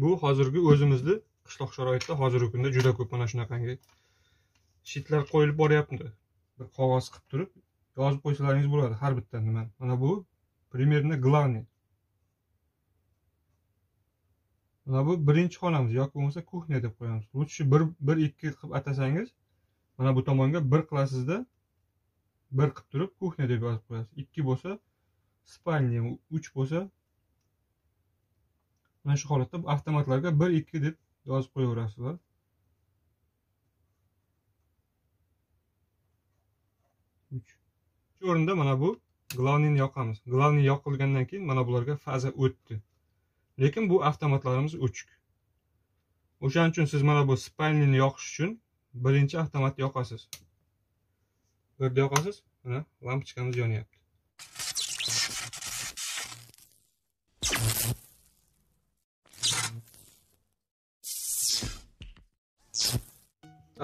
Bu hozirgi o'zimizni qishloq sharoitida hozirgi kunda juda ko'p mana shunaqangi shitlar qo'yilib boryapti. Bir qog'oz qilib turib yozib qo'ysalaringiz bo'ladi har bitta nima. Mana bu примерно главный. Mana bu birinchi xonamiz yoki bo'lmasa kuxnya deb qo'yamiz. Lutchi bir ikki qilib atasangiz, mana bu tomonga bir qilasizda bir qilib turib kuxnya deb yozib qo'yasiz. 2 bo'lsa spalnya, 3 bo'lsa mana shu holatda avtomatlarga 1-2 deb yozib qo'yaverasizlar. Shu o'rinda mana bu glavniyni yoqamiz. Glavniy yoqilgandan keyin mana bularga faza o'tdi. Lekin bu avtomatlarimiz o'chik. O'shaning uchun siz mana bu spalniyni yoqish uchun birinchi avtomatni yoqasiz. Birda yoqasiz, mana lampochkamiz yonyapti.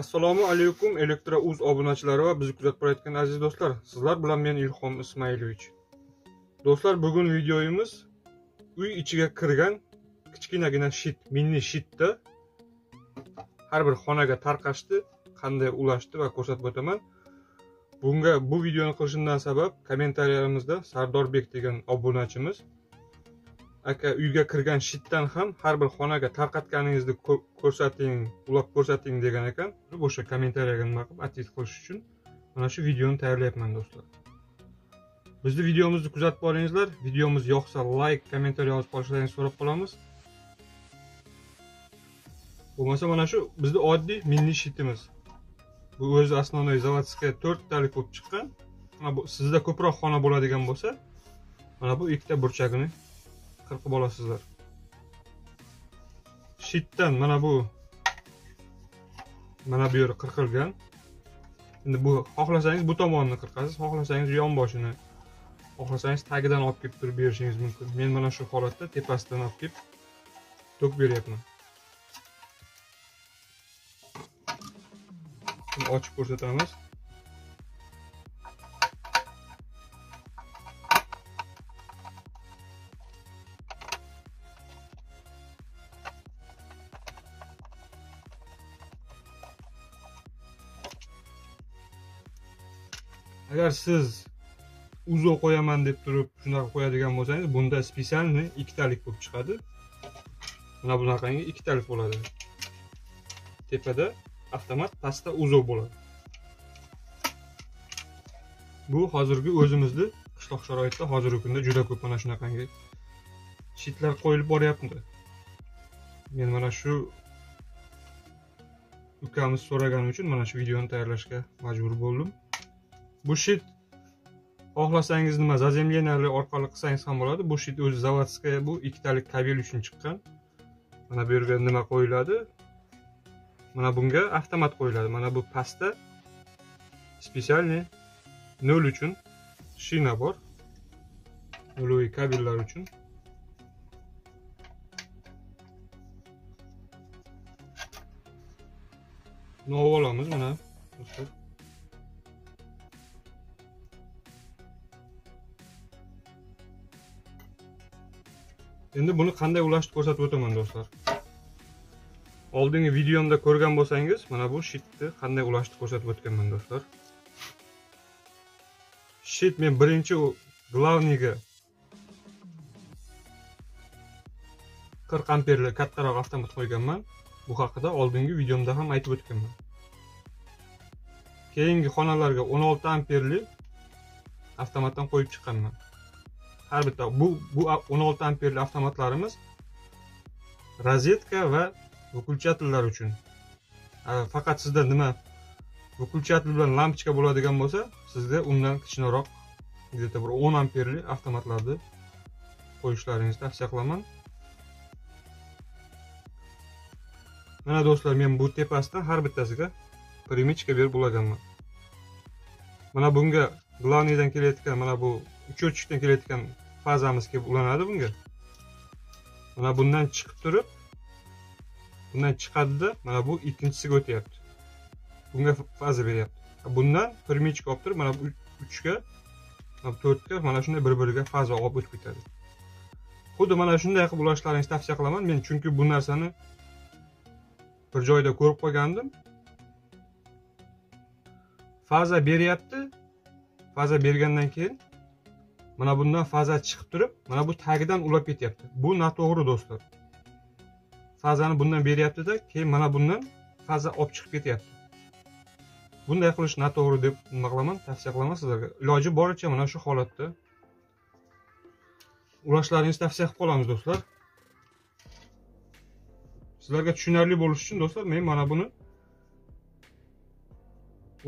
Assalomu alaykum Elektro.uz obunachilari va bizni kuzatib borayotgan aziz do'stlar. Sizlar bilan men Ilhom Ismailovich. Do'stlar, bugun videoyimiz uy ichiga kirgan kichkinagina shit, mini shitda har bir xonaga tarqashdi, qanday ulashdi va ko'rsatib o'taman. Bu videoni qilishimdan sabab kommentariyarimizda Sardorbek degan obunachimiz aka uyga kirgan shitdan ham har bir xonaga tarqatganingizni ko'rsating, ulab ko'rsating degan ekan. O'sha kommentariyaga nima qilib atid qilish uchun mana shu videoni tayyorlayapman do'stlar. Bizni videomizni kuzatib boringizlar. Videomiz yoqsa like, kommentariy yozib qolishlaringizni so'rab qolamiz. Bo'lmasa mana shu bizning oddiy mini shitimiz. Bu o'zi asosiy zavodskiy 4 talik bo'lib chiqqan. Mana bu sizda ko'proq xona bo'ladigan bo'lsa, mana bu ikkita burchagini qirqib olasizlar. Shitdan mana bu yer qirqilgan. Endi bu xohlasangiz bu tomonini qirqasiz, xohlasangiz yon boshini, xohlasangiz tagidan olib kelib turib berishingiz mumkin. Men mana shu holatda tepasidan olib kelib tok beryapman. Buni ochib ko'rsatamiz. Agar siz uzo qo'yaman deb turib shunaqa qo'yadigan bo'lsangiz, bunda spesialni ikkitalik bo'lib chiqadi. Mana bunaqangi ikkitalik bo'ladi. Tepada avtomat, pastda uzo bo'ladi. Bu hozirgi o'zimizni qishloq sharoitida hozirgi kunda juda ko'p mana shunaqangi shitlar qo'yilib boryapti. Men mana shu ukamiz so'ragani uchun mana shu videoni tayyorlashga majbur bo'ldim. Bu shit xohlasangiz nima zazemlenali orqali qilsangiz ham bo'ladi. Bu shit o'zi zavodskiy, bu ikkitalik kabel uchun chiqqan. Mana bu yerga nima qo'yiladi? Mana bunga avtomat qo'yiladi. Mana bu pastda spesialniy 0 uchun shina bor. 0 kabellar uchun. Buni olamiz mana do'stlar. Endi buni qanday ulashni ko'rsatib o'taman do'stlar. Oldingi videomda ko'rgan bo'lsangiz, mana bu shitni qanday ulashni ko'rsatib o'tganman do'stlar. Shit men birinchi glavniyga 40 amperli kattaroq avtomat qo'yganman. Bu haqida oldingi videomda ham aytib o'tganman. Keyingi xonalarga 16 amperli avtomatdan qo'yib chiqqanman. Har bitta bu 16 amperli avtomatlarimiz rozetka va выключательlar uchun. Faqat sizda nima выключатель bilan lampochka bo'ladigan bo'lsa, sizga undan kichikroq, где-то bir 10 amperli avtomatlarni qo'yishlaringizni tavsiya qilaman. Mana do'stlar, men bu tepasidan har bittasiga primichka berib ulaganman. Mana bunga glavniydan kelayotgan, mana bu uchirchikdan kelayotgan fazamiz kelib ulanadi bunga. Mana bundan chiqib turib, bundan chiqadi-da, mana bu ikkinchisiga o'tyapti. Bunga faza beryapti. Bundan primichka olib turib, mana bu 3 ga, mana bu 4 ga mana shunday bir-biriga faza olib o'tib ketadi. xuddi mana shunday qilib ulashlaringizni tavsiya qilaman men, chunki bu narsani bir joyda ko'rib qolgandim. Faza beryapti. Faza bergandan keyin mana bundan faza chiqib turib, mana bu tagidan ulab ketyapti. Bu noto'g'ri do'stlar. Fazani bundan beryapti-da, keyin mana bundan faza olib chiqib ketyapti. Bunday qilish noto'g'ri deb nima qilaman, tavsiya qilaman sizlarga. Iloji boricha mana shu holatda ulashlaringizni tavsiya qilib qolamiz do'stlar. Sizlarga tushunarli bo'lishi uchun do'stlar, men mana buni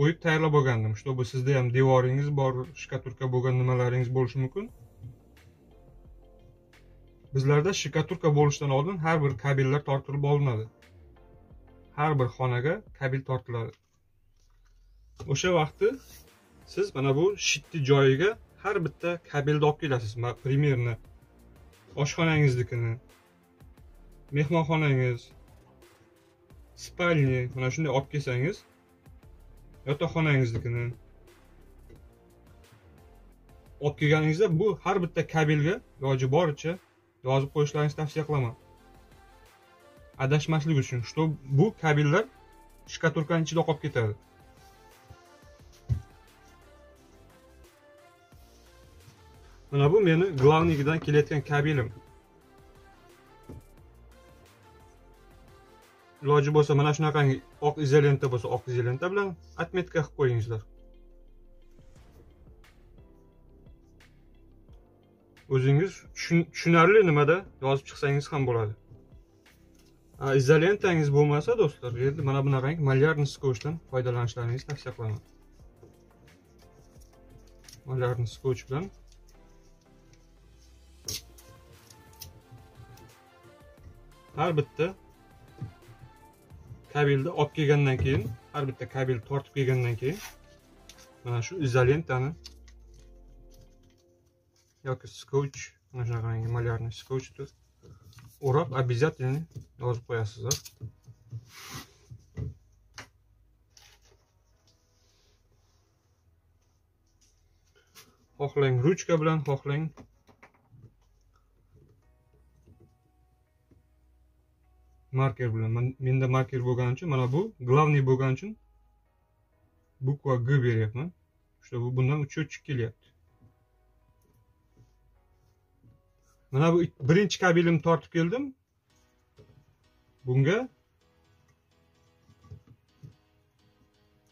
o'yib tayyorlab olgandim. Чтобы sizda ham devoringiz bor, shkaturka bo'lgan nimalaringiz bo'lishi mumkin. Bizlarda shkaturka bo'lishidan oldin har bir kabellar tortilib olinadi. Har bir xonaga kabel tortiladi. O'sha vaqtda siz mana bu shitni joyiga har bitta kabelni olib kelasiz. Primerni oshxonangiznikini, mehmonxonangiz, spalni mana shunday olib kelsangiz, yotoqxonangiznikini olib kelganingizda bu har bitta kabelga iloji boricha yozib qo'yishlaringizni tavsiya qilaman. Adashmaslik uchun, что bu kabellar shkaturkaning ichida qolib ketadi. Mana bu meni glavnikidan kelayotgan kabelim. Iloji bo'lsa mana shunaqangi oq izolenta bo'lsa, oq izolenta bilan отметка qilib qo'yingizlar. O'zingiz tushunarli nimada yozib chiqsangiz ham bo'ladi. Izolentangiz bo'lmasa do'stlar, endi mana bunaqangi malyarniy skochdan foydalanishlaringizni tavsiya qilaman. Malyarniy skoch bilan har bitta kabelni olib kelgandan keyin, har bitta kabel tortib kelgandan keyin mana shu izolentani yoki skoch, mana shunaqangi malyarniy skochni o'rab обязательно yozib qo'yasizlar. Xohlang ruchka bilan, xohlang marker bilan. Menda marker bo'lgani uchun, mana bu glavniy bo'lgani uchun bukva G beryapman. Işte bu bundan uch kelyapti. Mana bu birinchi kabelimni tortib keldim. Bunga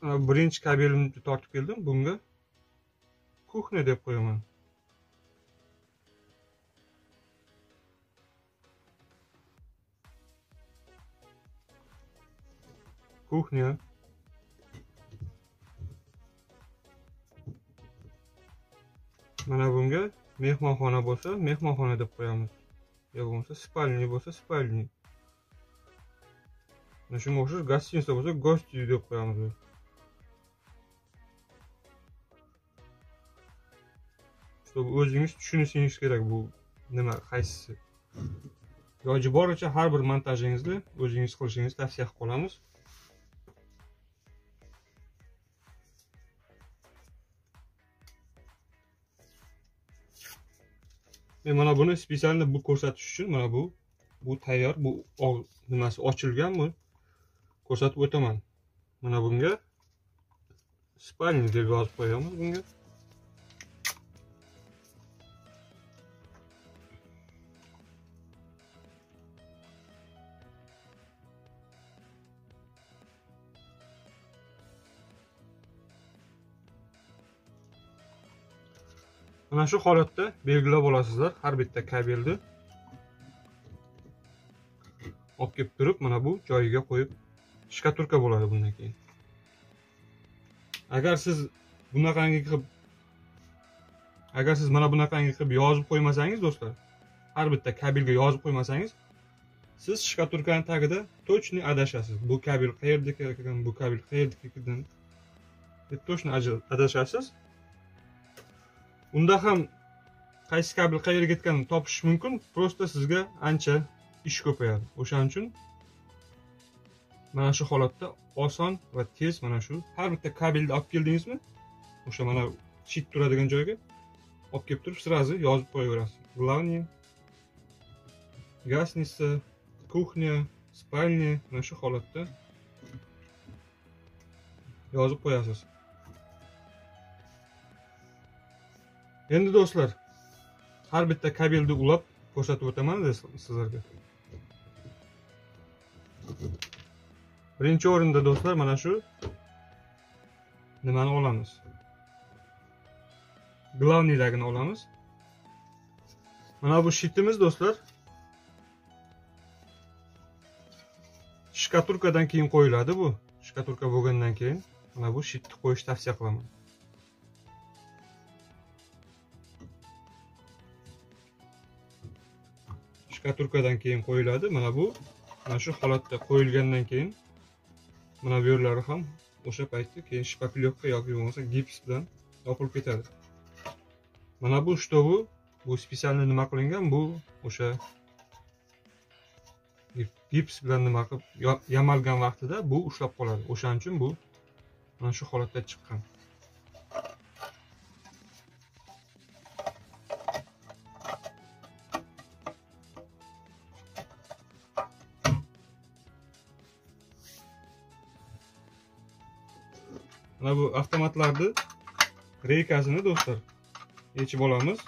birinchi kabelimni tortib keldim. Bunga kuxnya deb qo'yaman. Kuxnya. Mana bunga mehmonxona bo'lsa, mehmonxona deb qo'yamiz. Yo bo'lmasa spalni bo'lsa, spalni. Mana shunga o'xshash gostinitsa bo'lsa, gostiy deb qo'yamiz. Чтобы o'zingiz tushunishingiz kerak bu nima, qaysisi. Iloji boricha har bir montajingizni o'zingiz qilishingizni tavsiya qilib qolamiz. Men mana buni spesialni bu ko'rsatish uchun mana bu tayyor, bu nimasi ochilgan, bu ko'rsatib o'taman. Mana bunga spalni deb yozib qo'yamiz bunga. Mana shu holatda belgilab olasizlar har bitta kabelni. Olib kelib turib, mana bu joyiga qo'yib shkaturka bo'ladi bundan keyin. Agar siz mana bunaqangi qilib yozib qo'ymasangiz do'stlar, har bitta kabelga yozib qo'ymasangiz, siz shkaturkaning tagida точно adashasiz. Bu kabel qayerda ekan, bu kabel qayerda ekan deb точно adashasiz. Unda ham qaysi kabel qayerga ketganini topish mumkin, просто sizga ancha ish ko'payadi. O'shaning uchun mana shu holatda oson va tez mana shu har bitta kabelni olib keldingizmi, o'sha mana shit turadigan joyga olib kelib turib, sразу yozib qo'yaverasiz. Главное gasnitsa, kuxnya, spalnya mana shu holatda yozib qo'yasiz. Endi do'stlar, har bitta kabelni ulab ko'rsatib o'taman sizlarga. Birinchi o'rinda do'stlar mana shu nimani olamiz? Glavniydagini olamiz. Mana bu shitimiz do'stlar. Shkaturkadan keyin qo'yiladi bu. Shkaturka bo'lgandan keyin mana bu shitni qo'yishni tavsiya qilaman. Shkaturkadan keyin qo'yiladi. Mana shu holatda qo'yilgandan keyin mana bu yerlari ham o'sha paytda keyin shpaklyovka yoki bo'lmasa gips bilan yopilib ketadi. Mana bu shtovi, bu spesialni nima qilingan, bu o'sha gips bilan nima qilib yamalgan vaqtida bu ushlab qoladi. O'shaning uchun bu mana shu holatda chiqqan. Mana bu avtomatlarni reykasini do'stlar yechib olamiz.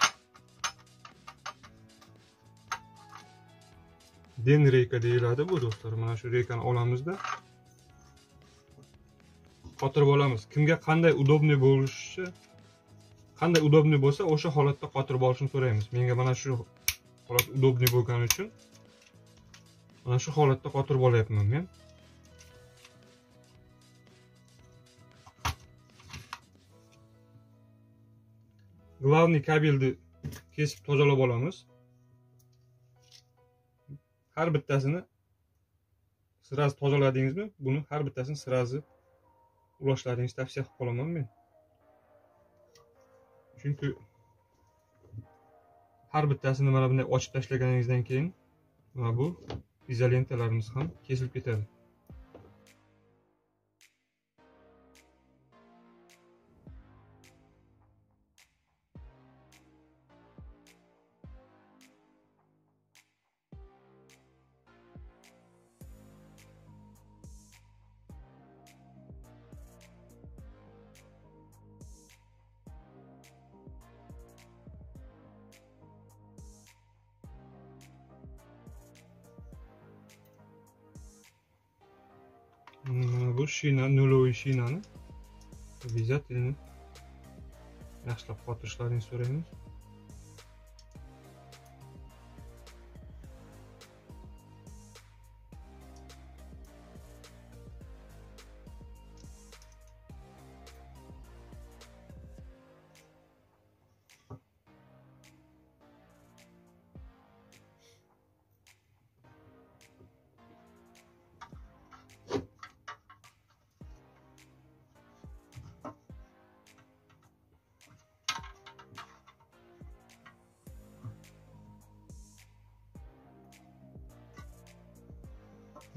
Den reyka deyiladi bu do'stlar. Mana shu reykani olamizda qotirib olamiz. Kimga qanday udobniy bo'lishi, qanday udobniy bo'lsa, o'sha holatda qotirib olishni so'raymiz. Menga mana shu holat udobniy bo'lgani uchun mana shu holatda qotirib olyapman men. Glavniy kabelni kesib tozalab olamiz. Har bittasini sirazi tozaladingizmi, buni har bittasini sirazi ulashlaringizni tavsiya qilib qolaman men. Chunki har bittasini mana bunday ochib tashlaganingizdan keyin mana bu izolentalarimiz ham kesilib ketadi. Bu shina, nuloviy shinani обязательно yaxshilab qotirishlarini so'raymiz.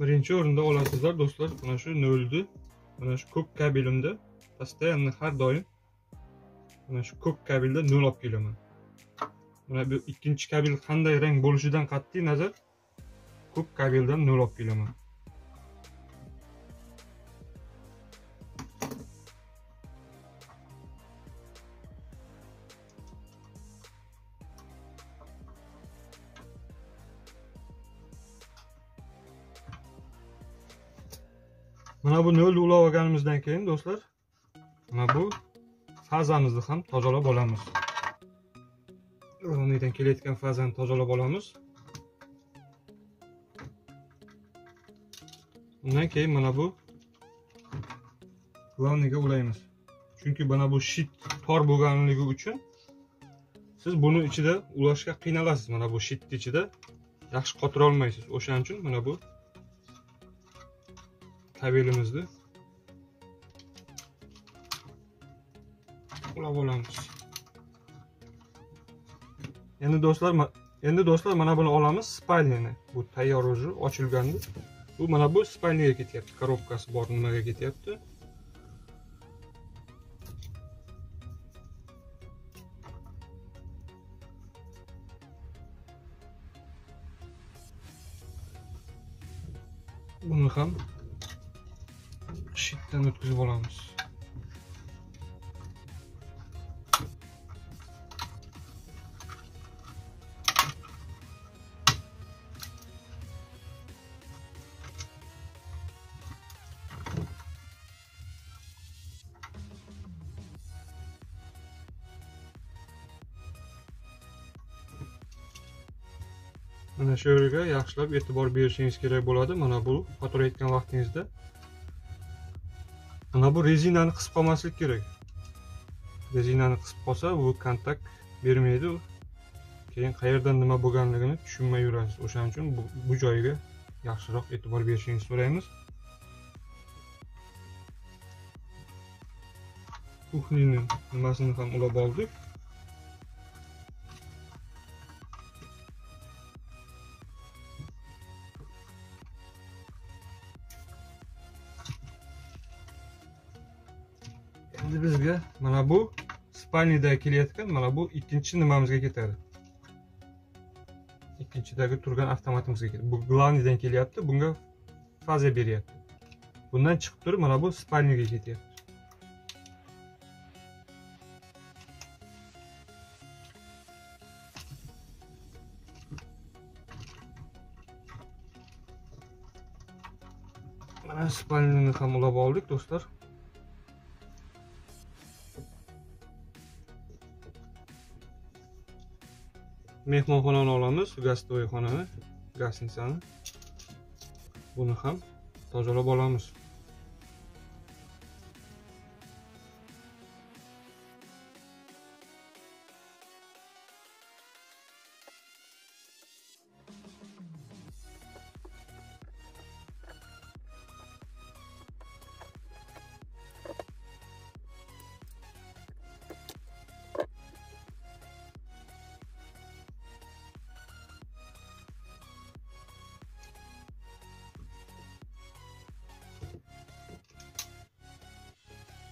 Birinchi o'rinda olasizlar do'stlar, mana shu nolni, mana shu ko'k kabelimda постоянно har doim mana shu ko'k kabelda nol olib kelaman. Mana bu ikkinchi kabel qanday rang bo'lishidan qat'iy nazar ko'k kabeldan nol olib kelaman. Mana bu nolni ulab olganimizdan keyin do'stlar, mana bu fazamizni ham tozalab olamiz. Glavniydan kelayotgan fazani tozalab olamiz. Undan keyin mana bu glavniyga ulaymiz. Chunki mana bu shit tor bo'lganligi uchun siz buni ichida ulashga qiynalasiz. Mana bu shitni ichida yaxshi qotira olmaysiz. O'shaning uchun mana bu kabelimizni ulab olamiz. Endi do'stlar mana buni olamiz, spalnyani. Bu tayyor уже ochilgandi. Bu mana bu spalniyaga ketyapti. Korobkasi bor nimaga ketyapti? Buni ham shitdan o'tkazib olamiz. Mana shu yerga yaxshilab e'tibor berishingiz kerak bo'ladi. Mana bu fotolayotgan vaqtingizda mana bu rezinani qisib qolmaslik kerak. Rezinani qisib qolsa, bu kontakt bermaydi. Keyin qayerdan nima bo'lganligini tushunmay yurasiz. O'shaning uchun bu joyiga yaxshiroq e'tibor berishingizni so'raymiz. Kuxnining nimasini ham ulab oldik. Endi bizga mana bu spalnida kelayotgan, mana bu ikkinchi nimamizga ketadi. Ikkinchidagi turgan avtomatimizga ketadi. Bu glavniydan kelyapti, bunga faza beryapti. Bundan chiqib turib mana bu spalniga ketyapti. Mana spalnini ham ulab oldik, do'stlar. Mehmonxonani olamiz, gastovoy xonani, gastitsani. Buni ham tozalab olamiz.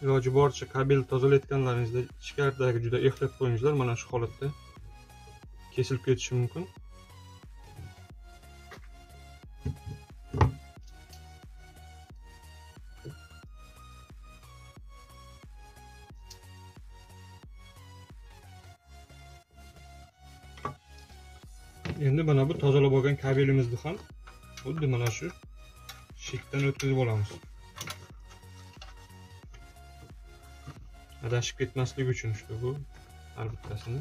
Iloji boricha kabel tozalayotganlaringizda ichkaridagi juda ehtiyot qo'yingizlar, mana shu holatda kesilib ketishi mumkin. Endi mana bu tozalab olgan kabelimizni ham xuddi mana shu shitdan o'tkazib olamiz. Adashib ketmasligi uchun işte bu har bittasini.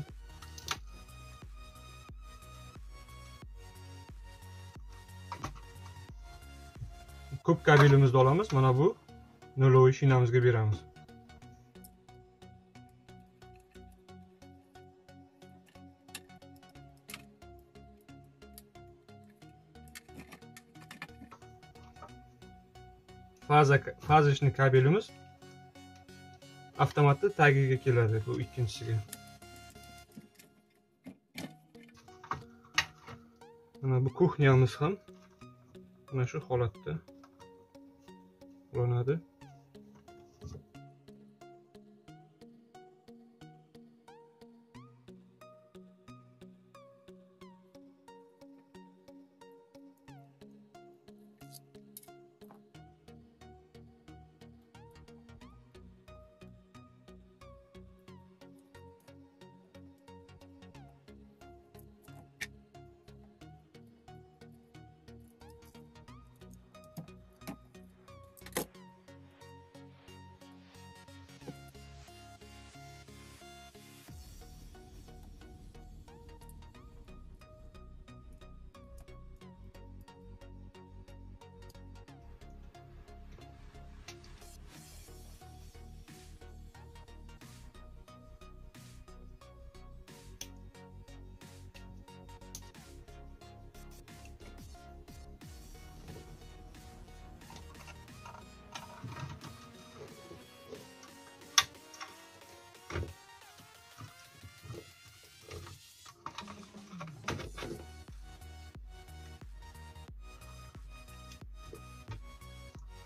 Ko'p kabelimizni olamiz, mana bu nolovoy shinamizga beramiz. Fazishni kabelimiz avtomatda tagiga keladi, bu ikkinchisiga. Mana bu kuxnyamiz ham mana shu holatda ulanadi.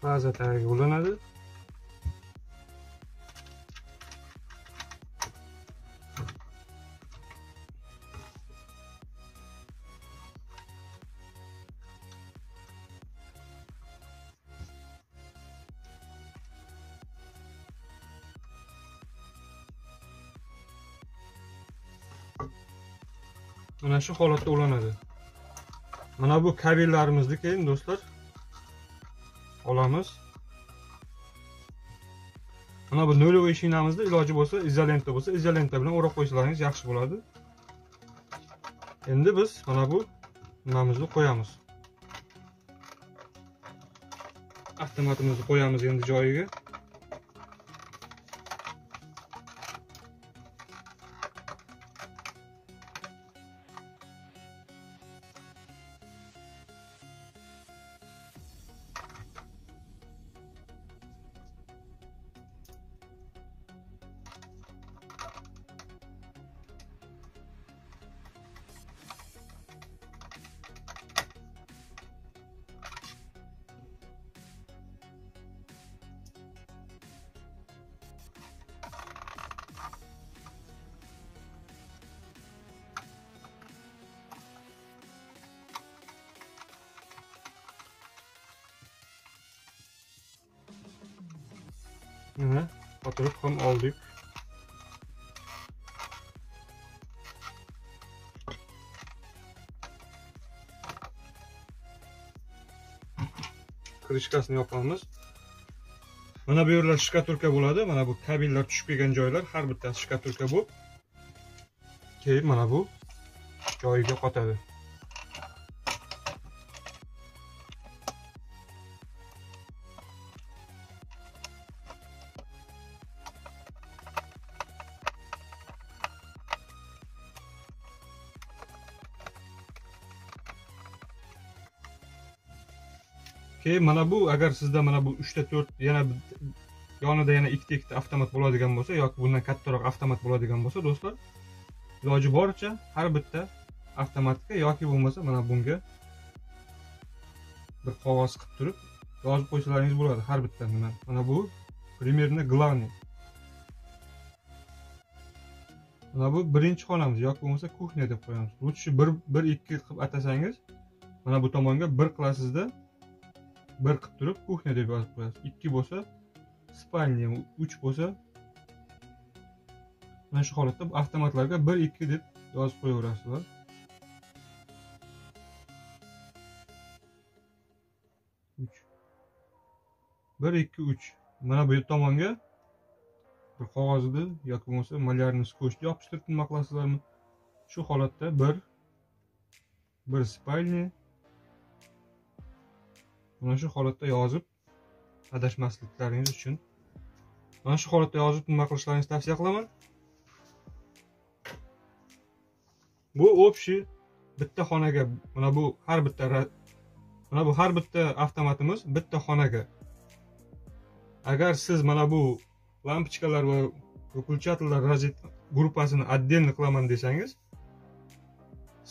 Faza tagiga ulanadi. mana shu holatda ulanadi. Mana bu kabellarimizni keyin do'stlar olamiz. Mana bu nolvoy shinamizda iloji bo'lsa, izolenta bo'lsa, izolenta bilan o'rab qo'ysalaringiz yaxshi bo'ladi. Endi biz mana bu nimamizni qo'yamiz. Avtomatimizni qo'yamiz endi joyiga. Mana qotirib ham oldik. Krishkasini yopamiz. Mana bu yerlar shkaturka bo'ladi. Mana bu kabellar tushib kelgan joylar har bittasi shkaturka bo'lib, keyin mana bu joyiga qotadi. Keyin mana bu agar sizda mana bu 3 ta 4 yana yonida yana ikkita avtomat bo'ladigan bo'lsa yoki bundan kattaroq avtomat bo'ladigan bo'lsa do'stlar, iloji boricha har bitta avtomatga yoki bo'lmasa mana bunga bir qog'oz qilib turib yozib qo'ysalaringiz bo'ladi har bitta nima. Mana bu примерно главный. Mana bu birinchi xonamiz yoki bo'lmasa kuxnya deb qo'yamiz. Lutchi 1-2 qilib atasangiz, mana bu tomonga 1 qilasizda 1 qilib turib kuxnya deb yozib qo'yasiz. 2 bo'lsa spalnya, 3 bo'lsa mana shu holatda avtomatlarga 1-2 deb yozib qo'yaverasizlar. Bir, 2, 3. Mana bu tomonga bir qog'ozni yoki bo'lmasa malyarni skochni yopishtirib nima qilasizlarmi? Shu holatda 1 spalnya mana shu holatda yozib adashmasliklaringiz uchun mana shu holatda yozib nima qilishlaringizni tavsiya qilaman. Bu общий bitta xonaga, mana bu har bitta avtomatimiz bitta xonaga. Agar siz mana bu lampochkalar va выключателlar rozet gruppasini отдельно qilaman desangiz,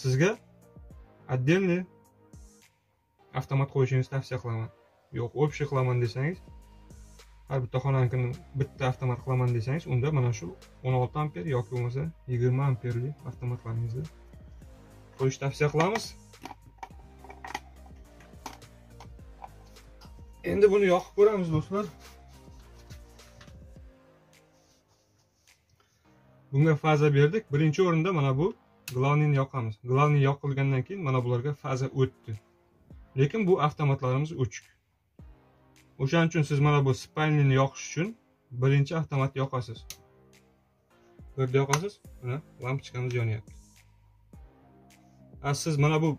sizga отдельный avtomat qo'yishingizni tavsiya qilaman. Yo'q, общий qilaman desangiz, har bitta xonanikini bitta avtomat qilaman desangiz, unda mana shu 16 amper yoki bo'lmasa 20 amperli avtomatlaringizni qo'yishni tavsiya qilamiz. Endi buni yoqib ko'ramiz do'stlar. Bunga faza berdik. Birinchi o'rinda mana bu glavniyni yoqamiz. Glavniy yoqilgandan keyin mana bularga faza o'tdi. Lekin bu avtomatlarimiz o'chik. O'shaning uchun siz mana bu spalnyani yoqish uchun birinchi avtomatni yoqasiz. Birda yoqasiz, mana lampochkamiz yonyapti. Siz mana bu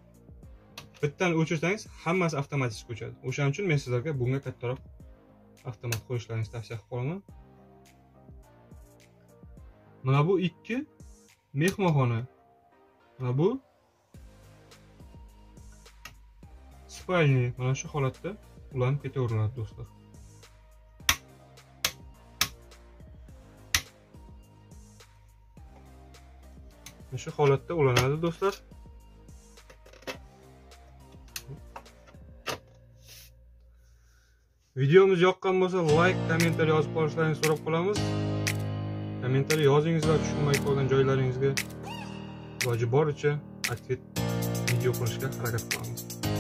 bittan o'chirsangiz, hammasi avtomatik o'chadi. O'shaning uchun men sizlarga bunga kattaroq avtomat qo'yishlaringizni tavsiya qilaman. Mana bu 2 mehmonxona. Mana bu spalnya. Mana shu holatda ulanib ketaveradi do'stlar. Mana shu holatda ulanadi do'stlar. Videomiz yoqqan bo'lsa, like, kommentariy yozib qolishlaringizni so'rab qolamiz. Kommentariy yozingizlar, tushunmay qolgan joylaringizga iloji boricha video qilishga harakat qilamiz.